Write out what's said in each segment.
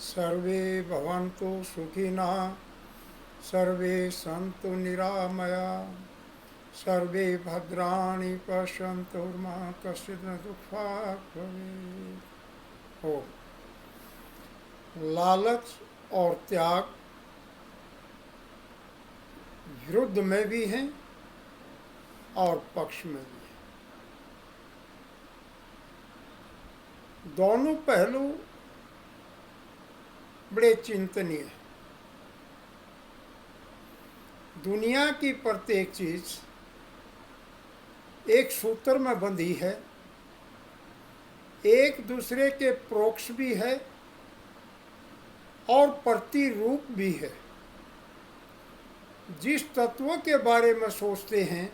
सर्वे भवन्तु सुखिनः, सर्वे सन्तु निरामयाः, सर्वे भद्राणि पश्यन्तु मा कश्चित् दुःखात् भवेत्। हो लालच और त्याग विरुद्ध में भी हैं और पक्ष में भी हैं। दोनों पहलू बड़े चिंतनीय हैं। दुनिया की प्रत्येक चीज एक सूत्र में बंधी है, एक दूसरे के प्रोक्ष भी है और प्रतिरूप भी है। जिस तत्व के बारे में सोचते हैं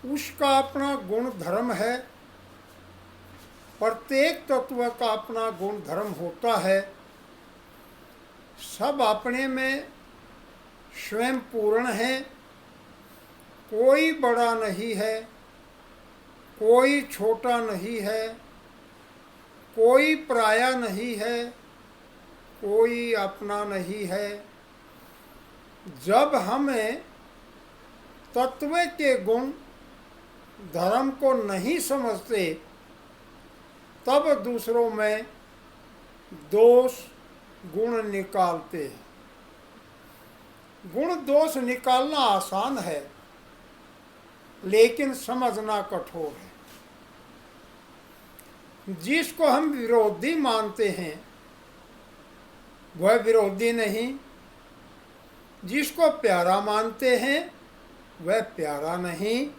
उसका अपना गुण धर्म है, प्रत्येक तत्व का अपना गुण धर्म होता है। सब अपने में स्वयं पूर्ण है, कोई बड़ा नहीं है, कोई छोटा नहीं है, कोई पराया नहीं है, कोई अपना नहीं है। जब हमें तत्व के गुण धर्म को नहीं समझते तब दूसरों में दोष गुण निकालते हैं। गुण दोष निकालना आसान है लेकिन समझना कठोर है। जिसको हम विरोधी मानते हैं वह विरोधी नहीं, जिसको प्यारा मानते हैं वह प्यारा नहीं।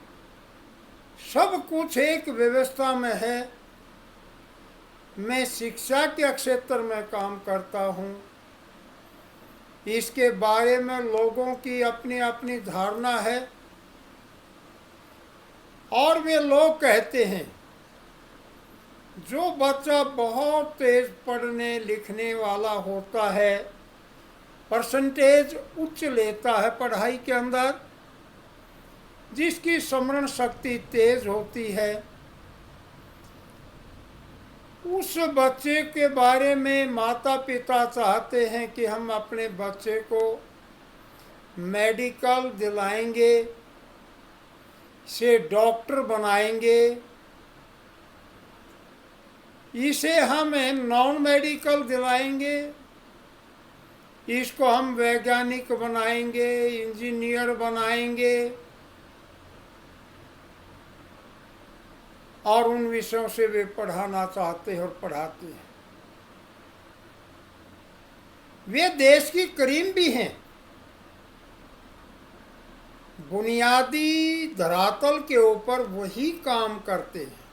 सब कुछ एक व्यवस्था में है। मैं शिक्षा के क्षेत्र में काम करता हूँ, इसके बारे में लोगों की अपनी अपनी धारणा है और वे लोग कहते हैं जो बच्चा बहुत तेज पढ़ने लिखने वाला होता है, परसेंटेज उच्च लेता है पढ़ाई के अंदर, जिसकी स्मरण शक्ति तेज होती है, उस बच्चे के बारे में माता पिता चाहते हैं कि हम अपने बच्चे को मेडिकल दिलाएंगे, इसे डॉक्टर बनाएंगे, इसे हम नॉन मेडिकल दिलाएंगे, इसको हम वैज्ञानिक बनाएंगे, इंजीनियर बनाएंगे और उन विषयों से वे पढ़ाना चाहते हैं और पढ़ाते हैं। वे देश की करीम भी हैं। बुनियादी धरातल के ऊपर वही काम करते हैं।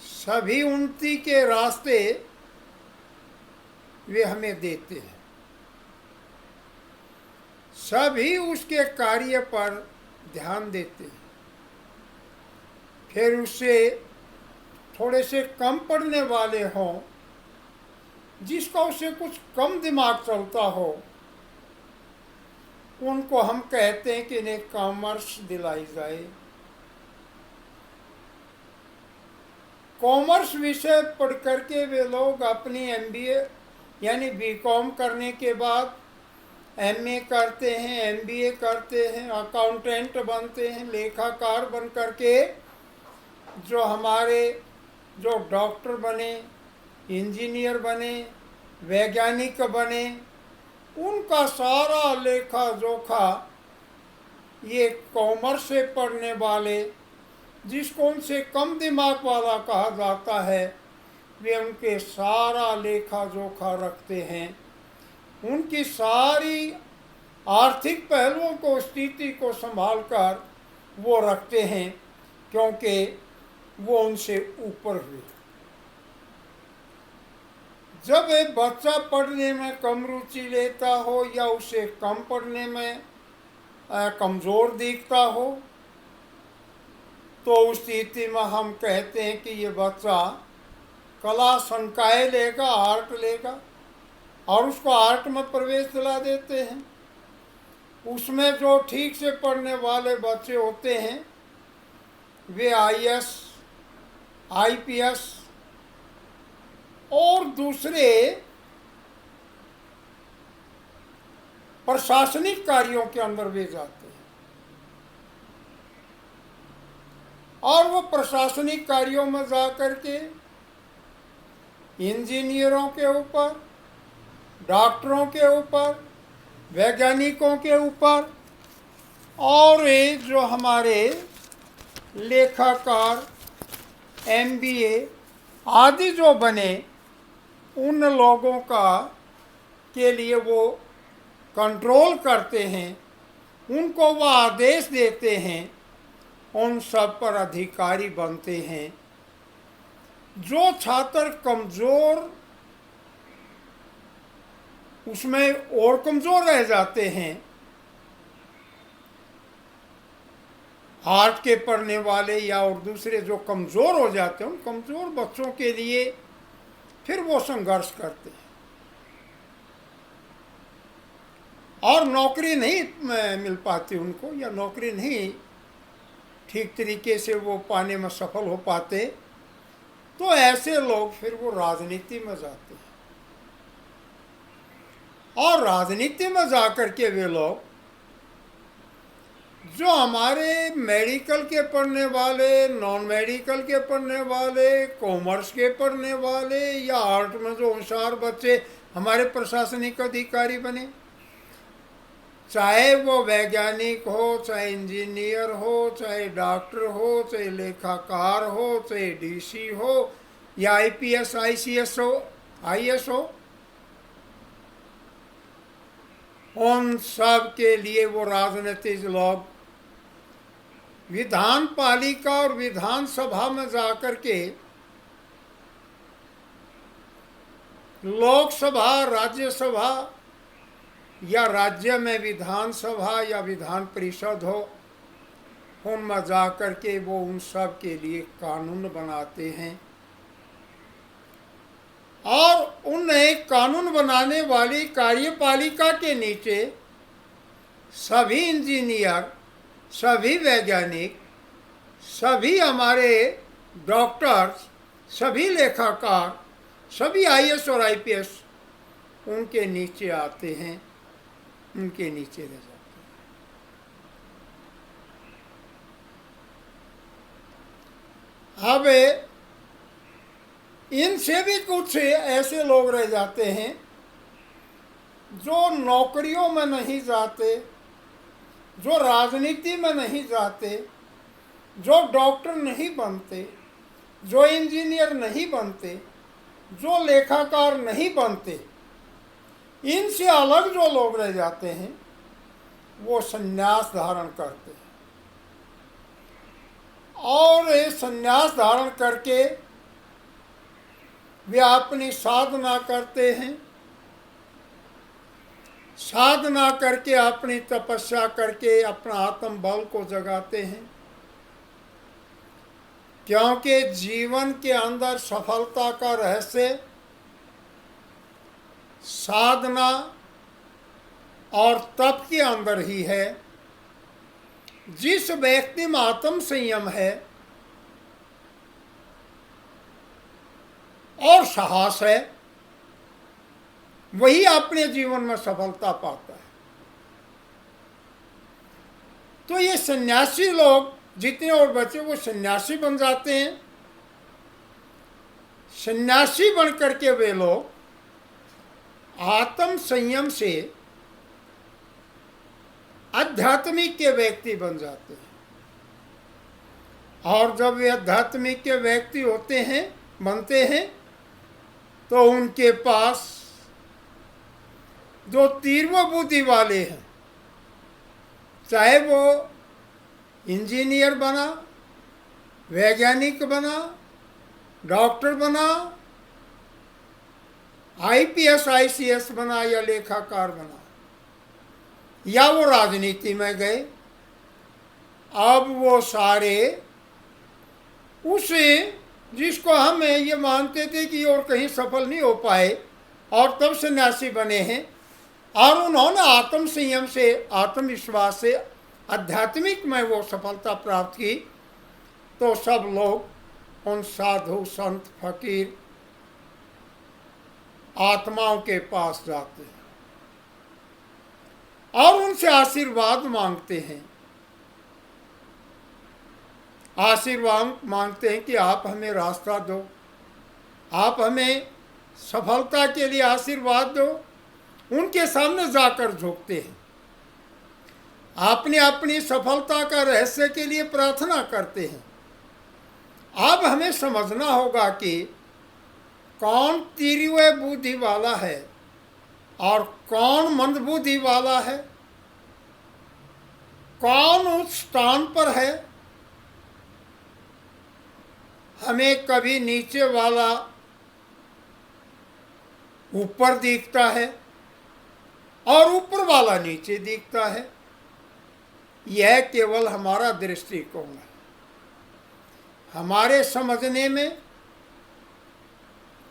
सभी उन्नति के रास्ते वे हमें देते हैं। सभी उसके कार्य पर ध्यान देते हैं। फिर उससे थोड़े से कम पढ़ने वाले हों, जिसका उससे कुछ कम दिमाग चलता हो, उनको हम कहते हैं कि इन्हें कॉमर्स दिलाई जाए। कॉमर्स विषय पढ़ करके वे लोग अपनी एमबीए यानी बीकॉम करने के बाद एमए करते हैं, एमबीए करते हैं, अकाउंटेंट बनते हैं, लेखाकार बन करके जो हमारे जो डॉक्टर बने, इंजीनियर बने, वैज्ञानिक बने, उनका सारा लेखा जोखा ये कॉमर्स से पढ़ने वाले, जिसको उनसे कम दिमाग वाला कहा जाता है, वे उनके सारा लेखा जोखा रखते हैं। उनकी सारी आर्थिक पहलुओं को, स्थिति को संभाल कर वो रखते हैं, क्योंकि वो उनसे ऊपर हुए। जब एक बच्चा पढ़ने में कम रुचि लेता हो या उसे कम पढ़ने में कमज़ोर दिखता हो, तो उस स्थिति में हम कहते हैं कि ये बच्चा कला संकाय लेगा, आर्ट लेगा, और उसको आर्ट में प्रवेश दिला देते हैं। उसमें जो ठीक से पढ़ने वाले बच्चे होते हैं वे आईएएस आईपीएस और दूसरे प्रशासनिक कार्यों के अंदर वे जाते हैं। और वो प्रशासनिक कार्यों में जाकर के इंजीनियरों के ऊपर, डॉक्टरों के ऊपर, वैज्ञानिकों के ऊपर और ये जो हमारे लेखाकार, एमबीए आदि जो बने, उन लोगों का के लिए वो कंट्रोल करते हैं, उनको वो आदेश देते हैं, उन सब पर अधिकारी बनते हैं। जो छात्र कमज़ोर, उसमें और कमज़ोर रह जाते हैं, हार्ट के पढ़ने वाले या और दूसरे जो कमज़ोर हो जाते हैं, उन कमज़ोर बच्चों के लिए फिर वो संघर्ष करते हैं और नौकरी नहीं मिल पाती उनको, या नौकरी नहीं ठीक तरीके से वो पाने में सफल हो पाते, तो ऐसे लोग फिर वो राजनीति में जाते हैं। और राजनीति में जाकर के वे लोग जो हमारे मेडिकल के पढ़ने वाले, नॉन मेडिकल के पढ़ने वाले, कॉमर्स के पढ़ने वाले या आर्ट में जो होशियार बच्चे हमारे प्रशासनिक अधिकारी बने, चाहे वो वैज्ञानिक हो, चाहे इंजीनियर हो, चाहे डॉक्टर हो, चाहे लेखाकार हो, चाहे डीसी हो या आईपीएस, आईसीएस हो, आईएएस हो, उन सब के लिए वो राजनीतिक लोग विधान पालिका और विधानसभा में जाकर के लोकसभा, राज्यसभा या राज्य में विधानसभा या विधान परिषद हो, उनमें जाकर के वो उन सब के लिए कानून बनाते हैं। और उन कानून बनाने वाली कार्यपालिका के नीचे सभी इंजीनियर, सभी वैज्ञानिक, सभी हमारे डॉक्टर्स, सभी लेखाकार, सभी आईएएस और आईपीएस उनके नीचे आते हैं, उनके नीचे रह जाते हैं। अब इनसे भी कुछ ऐसे लोग रह जाते हैं जो नौकरियों में नहीं जाते, जो राजनीति में नहीं जाते, जो डॉक्टर नहीं बनते, जो इंजीनियर नहीं बनते, जो लेखाकार नहीं बनते, इनसे अलग जो लोग रह जाते हैं वो संन्यास धारण करते हैं। और ये संन्यास धारण करके वे अपनी साधना करते हैं, साधना करके अपनी तपस्या करके अपना आत्म बल को जगाते हैं। क्योंकि जीवन के अंदर सफलता का रहस्य साधना और तप के अंदर ही है। जिस व्यक्ति में आत्म संयम है और साहस है, वही अपने जीवन में सफलता पाता है। तो ये सन्यासी लोग जितने और बच्चे वो सन्यासी बन जाते हैं। सन्यासी बन करके वे लोग आत्म संयम से आध्यात्मिक के व्यक्ति बन जाते हैं। और जब वे आध्यात्मिक के व्यक्ति होते हैं, बनते हैं, तो उनके पास जो तीव्र बुद्धि वाले हैं, चाहे वो इंजीनियर बना, वैज्ञानिक बना, डॉक्टर बना, आईपीएस आईसीएस बना या लेखाकार बना, या वो राजनीति में गए, अब वो सारे उसे जिसको हम ये मानते थे कि और कहीं सफल नहीं हो पाए और तब सन्यासी बने हैं, और उन्होंने आत्म संयम से, आत्मविश्वास से आध्यात्मिक में वो सफलता प्राप्त की, तो सब लोग उन साधु संत फकीर आत्माओं के पास जाते हैं और उनसे आशीर्वाद मांगते हैं। आशीर्वाद मांगते हैं कि आप हमें रास्ता दो, आप हमें सफलता के लिए आशीर्वाद दो। उनके सामने जाकर झुकते हैं, अपनी अपनी सफलता का रहस्य के लिए प्रार्थना करते हैं। अब हमें समझना होगा कि कौन तीव्र बुद्धि वाला है और कौन मंदबुद्धि वाला है, कौन उस स्थान पर है। हमें कभी नीचे वाला ऊपर दिखता है और ऊपर वाला नीचे दिखता है। यह केवल हमारा दृष्टिकोण है। हमारे समझने में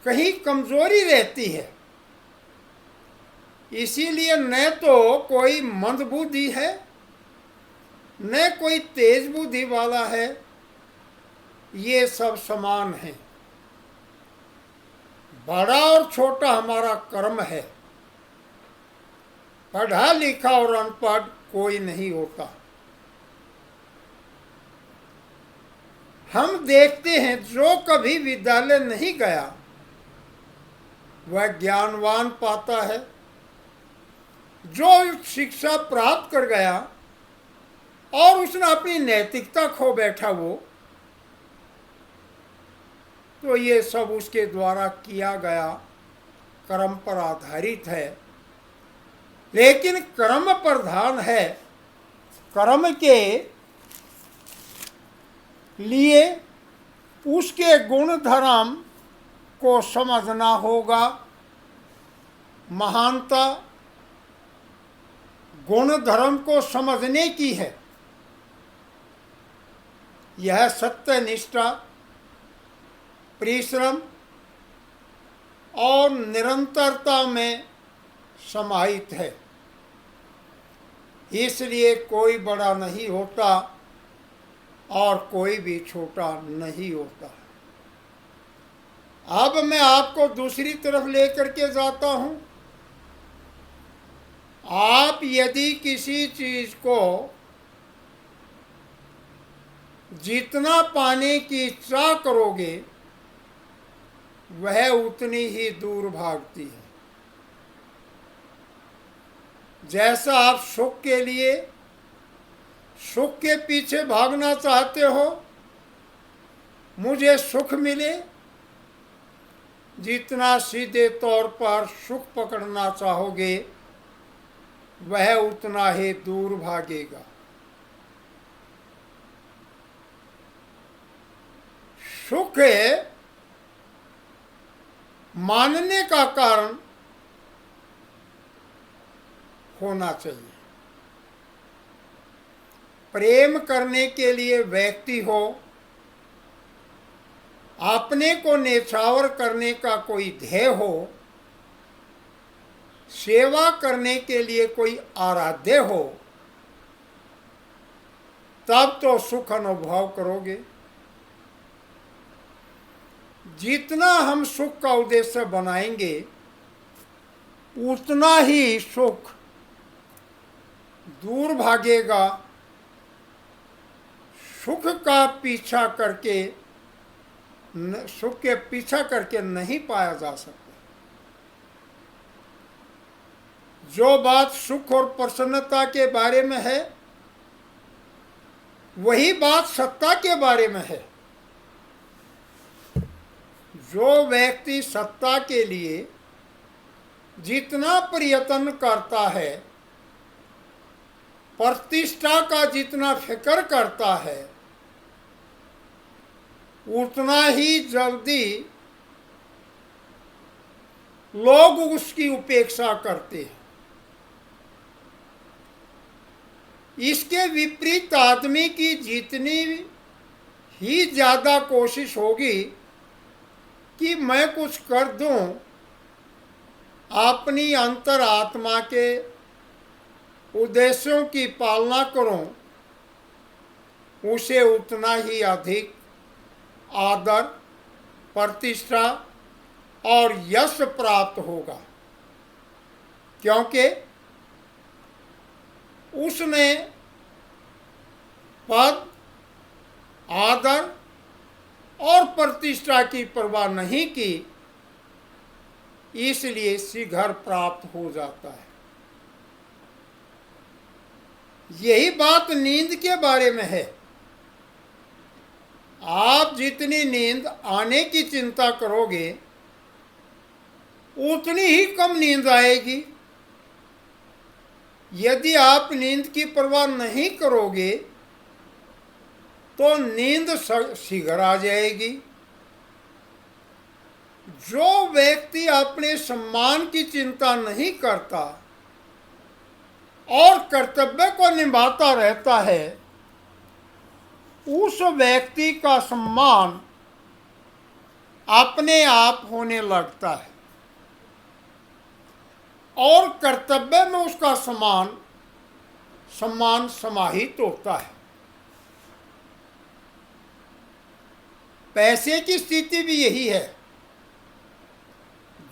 कहीं कमजोरी रहती है, इसीलिए न तो कोई मंदबुद्धि है न कोई तेज बुद्धि वाला है, ये सब समान है। बड़ा और छोटा हमारा कर्म है। पढ़ा लिखा और अनपढ़ कोई नहीं होता। हम देखते हैं जो कभी विद्यालय नहीं गया वह ज्ञानवान पाता है, जो शिक्षा प्राप्त कर गया और उसने अपनी नैतिकता खो बैठा वो, तो ये सब उसके द्वारा किया गया कर्म पर आधारित है। लेकिन कर्म प्रधान है। कर्म के लिए उसके गुण धर्म को समझना होगा। महानता गुण धर्म को समझने की है। यह सत्य निष्ठा, परिश्रम और निरंतरता में समाहित है। इसलिए कोई बड़ा नहीं होता और कोई भी छोटा नहीं होता। अब मैं आपको दूसरी तरफ लेकर के जाता हूं। आप यदि किसी चीज को जितना पाने की इच्छा करोगे वह उतनी ही दूर भागती है। जैसा आप सुख के लिए सुख के पीछे भागना चाहते हो, मुझे सुख मिले, जितना सीधे तौर पर सुख पकड़ना चाहोगे वह उतना ही दूर भागेगा। सुख मानने का कारण होना चाहिए। प्रेम करने के लिए व्यक्ति हो, अपने को न्यौछावर करने का कोई ध्येय हो, सेवा करने के लिए कोई आराध्य हो, तब तो सुख अनुभव करोगे। जितना हम सुख का उद्देश्य बनाएंगे उतना ही सुख दूर भागेगा। सुख का पीछा करके सुख के पीछा करके नहीं पाया जा सकता। जो बात सुख और प्रसन्नता के बारे में है वही बात सत्ता के बारे में है। जो व्यक्ति सत्ता के लिए जितना प्रयत्न करता है, प्रतिष्ठा का जितना फिक्र करता है, उतना ही जल्दी लोग उसकी उपेक्षा करते हैं। इसके विपरीत आदमी की जितनी ही ज़्यादा कोशिश होगी कि मैं कुछ कर दूं, अपनी अंतर आत्मा के उद्देश्यों की पालना करूं, उसे उतना ही अधिक आदर, प्रतिष्ठा और यश प्राप्त होगा, क्योंकि उसने पद, आदर और प्रतिष्ठा की परवाह नहीं की, इसलिए शीघ्र प्राप्त हो जाता है। यही बात नींद के बारे में है। आप जितनी नींद आने की चिंता करोगे, उतनी ही कम नींद आएगी। यदि आप नींद की परवाह नहीं करोगे तो नींद शीघ्र आ जाएगी। जो व्यक्ति अपने सम्मान की चिंता नहीं करता और कर्तव्य को निभाता रहता है, उस व्यक्ति का सम्मान अपने आप होने लगता है और कर्तव्य में उसका सम्मान समाहित होता है। पैसे की स्थिति भी यही है।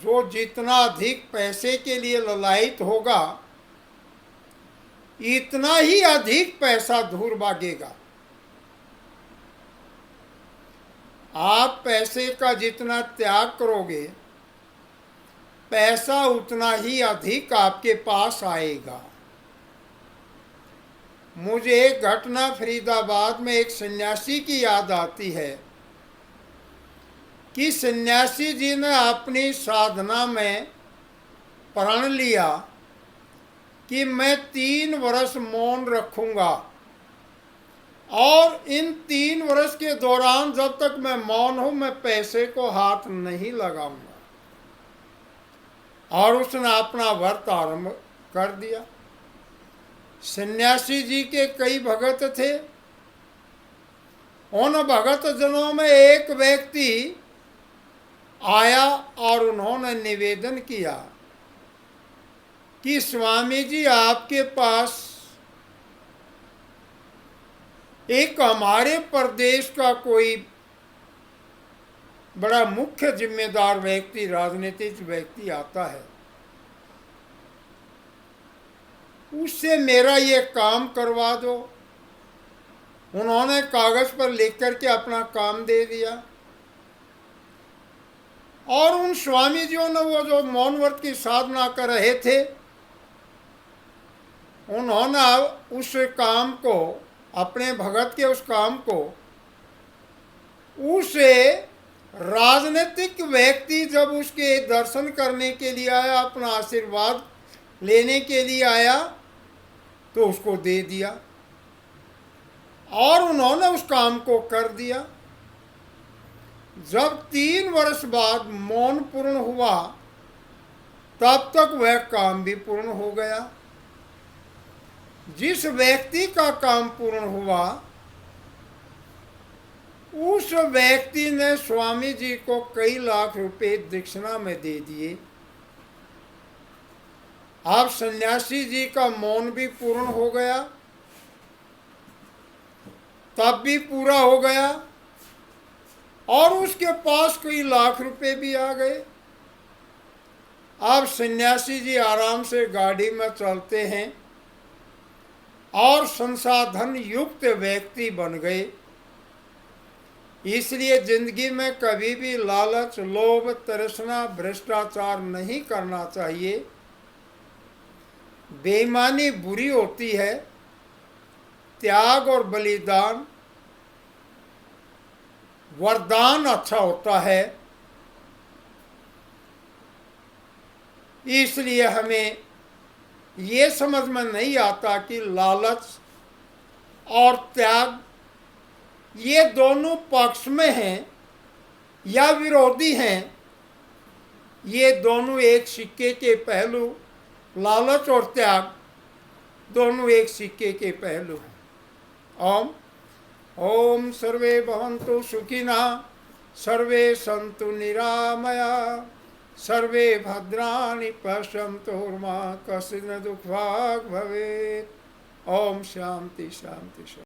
जो जितना अधिक पैसे के लिए ललायित होगा, इतना ही अधिक पैसा दूर भागेगा। आप पैसे का जितना त्याग करोगे, पैसा उतना ही अधिक आपके पास आएगा। मुझे एक घटना फरीदाबाद में एक सन्यासी की याद आती है कि सन्यासी जी ने अपनी साधना में प्रण लिया कि मैं 3 वर्ष मौन रखूंगा और इन 3 वर्ष के दौरान जब तक मैं मौन हूं, मैं पैसे को हाथ नहीं लगाऊंगा। और उसने अपना व्रत आरंभ कर दिया। सन्यासी जी के कई भगत थे। उन भगत जनों में एक व्यक्ति आया और उन्होंने निवेदन किया कि स्वामी जी, आपके पास एक हमारे प्रदेश का कोई बड़ा मुख्य जिम्मेदार व्यक्ति, राजनीतिक व्यक्ति आता है, उससे मेरा ये काम करवा दो। उन्होंने कागज पर लिख करके अपना काम दे दिया और उन स्वामी जियों ने वो जो मौन व्रत की साधना कर रहे थे, उन्होंने उस काम को, अपने भगत के उस काम को, उसे राजनीतिक व्यक्ति जब उसके दर्शन करने के लिए आया, अपना आशीर्वाद लेने के लिए आया, तो उसको दे दिया और उन्होंने उस काम को कर दिया। जब 3 वर्ष बाद मौन पूर्ण हुआ, तब तक वह काम भी पूर्ण हो गया। जिस व्यक्ति का काम पूर्ण हुआ, उस व्यक्ति ने स्वामी जी को कई लाख रुपए दक्षिणा में दे दिए। अब सन्यासी जी का मौन भी पूर्ण हो गया, तब भी पूरा हो गया और उसके पास कई लाख रुपए भी आ गए। अब सन्यासी जी आराम से गाड़ी में चलते हैं और संसाधन युक्त व्यक्ति बन गए। इसलिए जिंदगी में कभी भी लालच, लोभ, तृष्णा, भ्रष्टाचार नहीं करना चाहिए। बेईमानी बुरी होती है। त्याग और बलिदान, वरदान अच्छा होता है। इसलिए हमें ये समझ में नहीं आता कि लालच और त्याग ये दोनों पक्ष में हैं या विरोधी हैं। ये दोनों एक सिक्के के पहलू, लालच और त्याग दोनों एक सिक्के के पहलू हैं। ओम ओम सर्वे भवन्तु सुखिनः, सर्वे सन्तु निरामया, सर्वे भद्राणि पश्यन्तु मा कश्चित् दुःखभाग् भवेत्। ओम शांति शांति शांति।